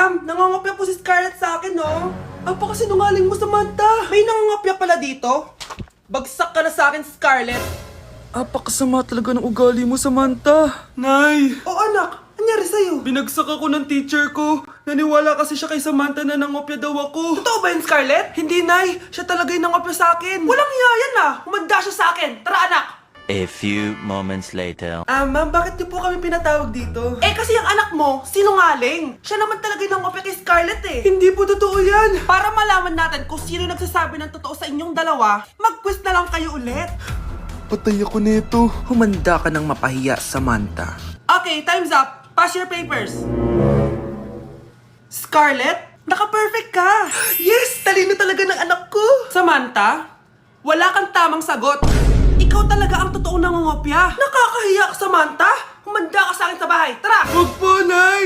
Ma'am, nangangopya po si Scarlett sa akin, no? Apakasinungaling mo, Samantha. May nangangopya pala dito? Bagsak ka na sa akin, Scarlett. Apakasama talaga ng ugali mo, Samantha. Nay! O anak, anyari sa'yo? Binagsak ako ng teacher ko. Naniwala kasi siya kay Samantha na nangopya daw ako. Totoo ba yun, Scarlett? Hindi, Nay. Siya talaga yung nangopya sa akin. Walang iya yan ah! Humanda siya sa akin! Tara, anak! A few moments later. Ma'am, bakit niyo po kami pinatawag dito? Eh kasi yung anak mo, sinungaling. Siya naman talaga yung nangopya kay Scarlett eh. Hindi po totoo yan. Para malaman natin kung sino nagsasabi ng totoo sa inyong dalawa, mag-quiz na lang kayo ulit. Patay ako nito. Humanda ka ng mapahiya, Samantha. Okay, time's up. Pass your papers. Scarlett, naka-perfect ka. Yes! Talino talaga ng anak ko. Samantha, wala kang tamang sagot. Ikaw talaga ang totoong nangungopya. Nakakahiya ka, Samantha. Humanda ka sa akin sa bahay. Tara! Huwag po, Nay.